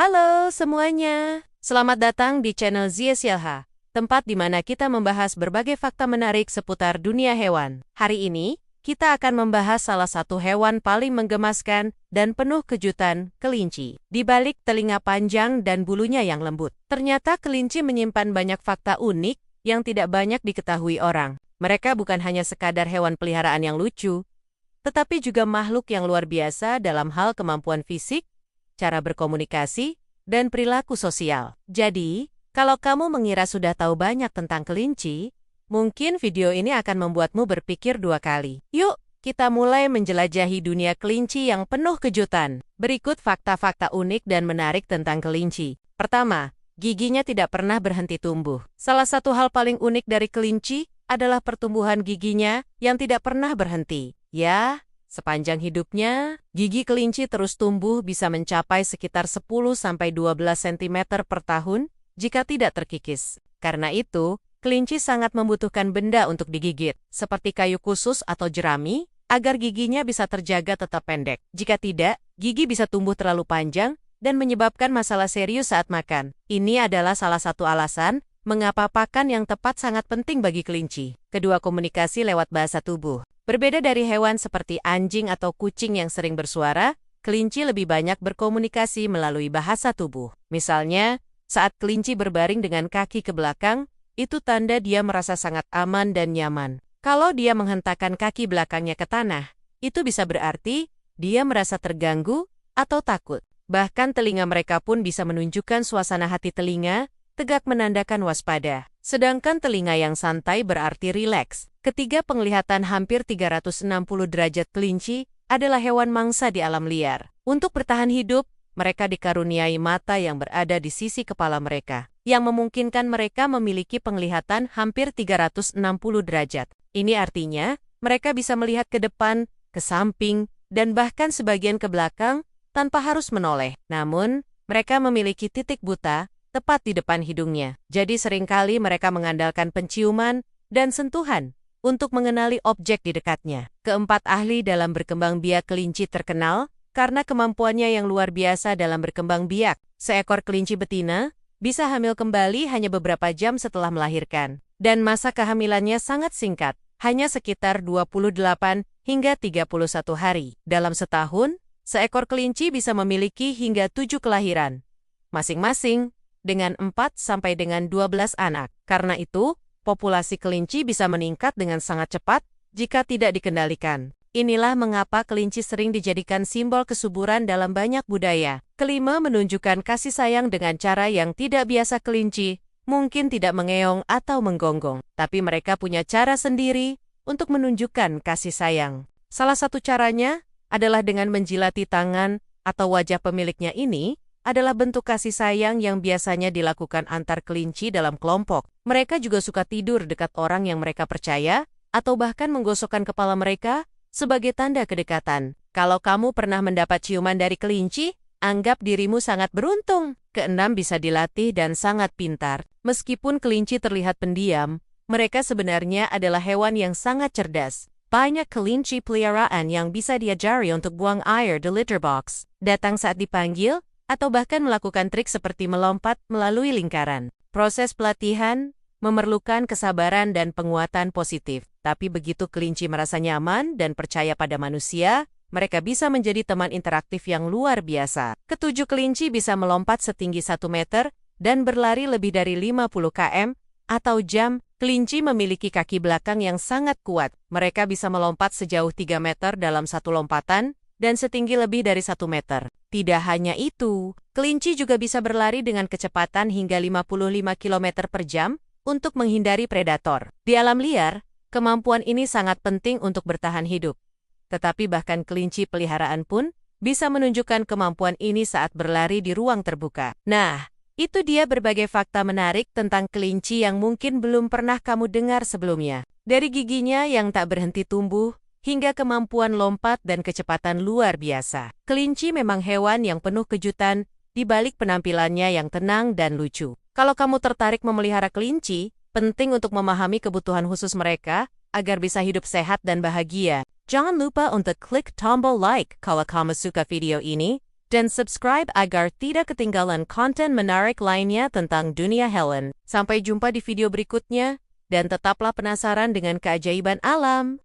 Halo semuanya, selamat datang di channel Zia Silha, tempat di mana kita membahas berbagai fakta menarik seputar dunia hewan. Hari ini, kita akan membahas salah satu hewan paling menggemaskan dan penuh kejutan, kelinci. Di balik telinga panjang dan bulunya yang lembut, ternyata kelinci menyimpan banyak fakta unik yang tidak banyak diketahui orang. Mereka bukan hanya sekadar hewan peliharaan yang lucu, tetapi juga makhluk yang luar biasa dalam hal kemampuan fisik, cara berkomunikasi, dan perilaku sosial. Jadi, kalau kamu mengira sudah tahu banyak tentang kelinci, mungkin video ini akan membuatmu berpikir dua kali. Yuk, kita mulai menjelajahi dunia kelinci yang penuh kejutan. Berikut fakta-fakta unik dan menarik tentang kelinci. Pertama, giginya tidak pernah berhenti tumbuh. Salah satu hal paling unik dari kelinci adalah pertumbuhan giginya yang tidak pernah berhenti. Ya, sepanjang hidupnya, gigi kelinci terus tumbuh bisa mencapai sekitar 10-12 cm per tahun jika tidak terkikis. Karena itu, kelinci sangat membutuhkan benda untuk digigit, seperti kayu khusus atau jerami, agar giginya bisa terjaga tetap pendek. Jika tidak, gigi bisa tumbuh terlalu panjang dan menyebabkan masalah serius saat makan. Ini adalah salah satu alasan mengapa pakan yang tepat sangat penting bagi kelinci. Kedua, komunikasi lewat bahasa tubuh. Berbeda dari hewan seperti anjing atau kucing yang sering bersuara, kelinci lebih banyak berkomunikasi melalui bahasa tubuh. Misalnya, saat kelinci berbaring dengan kaki ke belakang, itu tanda dia merasa sangat aman dan nyaman. Kalau dia menghentakkan kaki belakangnya ke tanah, itu bisa berarti dia merasa terganggu atau takut. Bahkan telinga mereka pun bisa menunjukkan suasana hati telinga, tegak menandakan waspada. Sedangkan telinga yang santai berarti rileks. Ketiga, penglihatan hampir 360 derajat kelinci adalah hewan mangsa di alam liar. Untuk bertahan hidup, mereka dikaruniai mata yang berada di sisi kepala mereka, yang memungkinkan mereka memiliki penglihatan hampir 360 derajat. Ini artinya, mereka bisa melihat ke depan, ke samping, dan bahkan sebagian ke belakang tanpa harus menoleh. Namun, mereka memiliki titik buta tepat di depan hidungnya. Jadi seringkali mereka mengandalkan penciuman dan sentuhan untuk mengenali objek di dekatnya. Keempat, ahli dalam berkembang biak kelinci terkenal karena kemampuannya yang luar biasa dalam berkembang biak. Seekor kelinci betina bisa hamil kembali hanya beberapa jam setelah melahirkan. Dan masa kehamilannya sangat singkat, hanya sekitar 28 hingga 31 hari. Dalam setahun, seekor kelinci bisa memiliki hingga 7 kelahiran, masing-masing dengan 4-12 anak. Karena itu, populasi kelinci bisa meningkat dengan sangat cepat jika tidak dikendalikan. Inilah mengapa kelinci sering dijadikan simbol kesuburan dalam banyak budaya. Kelima, menunjukkan kasih sayang dengan cara yang tidak biasa. Kelinci mungkin tidak mengeong atau menggonggong, tapi mereka punya cara sendiri untuk menunjukkan kasih sayang. Salah satu caranya adalah dengan menjilati tangan atau wajah pemiliknya. Ini adalah bentuk kasih sayang yang biasanya dilakukan antar kelinci dalam kelompok. Mereka juga suka tidur dekat orang yang mereka percaya, atau bahkan menggosokkan kepala mereka sebagai tanda kedekatan. Kalau kamu pernah mendapat ciuman dari kelinci, anggap dirimu sangat beruntung. Keenam, bisa dilatih dan sangat pintar. Meskipun kelinci terlihat pendiam, mereka sebenarnya adalah hewan yang sangat cerdas. Banyak kelinci peliharaan yang bisa diajari untuk buang air di litter box, datang saat dipanggil, atau bahkan melakukan trik seperti melompat melalui lingkaran. Proses pelatihan memerlukan kesabaran dan penguatan positif. Tapi begitu kelinci merasa nyaman dan percaya pada manusia, mereka bisa menjadi teman interaktif yang luar biasa. Ketujuh, kelinci bisa melompat setinggi 1 meter dan berlari lebih dari 50 km atau jam. Kelinci memiliki kaki belakang yang sangat kuat. Mereka bisa melompat sejauh 3 meter dalam satu lompatan dan setinggi lebih dari 1 meter. Tidak hanya itu, kelinci juga bisa berlari dengan kecepatan hingga 55 km per jam untuk menghindari predator. Di alam liar, kemampuan ini sangat penting untuk bertahan hidup. Tetapi bahkan kelinci peliharaan pun bisa menunjukkan kemampuan ini saat berlari di ruang terbuka. Nah, itu dia berbagai fakta menarik tentang kelinci yang mungkin belum pernah kamu dengar sebelumnya. Dari giginya yang tak berhenti tumbuh, hingga kemampuan lompat dan kecepatan luar biasa. Kelinci memang hewan yang penuh kejutan di balik penampilannya yang tenang dan lucu. Kalau kamu tertarik memelihara kelinci, penting untuk memahami kebutuhan khusus mereka agar bisa hidup sehat dan bahagia. Jangan lupa untuk klik tombol like kalau kamu suka video ini dan subscribe agar tidak ketinggalan konten menarik lainnya tentang dunia hewan. Sampai jumpa di video berikutnya, dan tetaplah penasaran dengan keajaiban alam.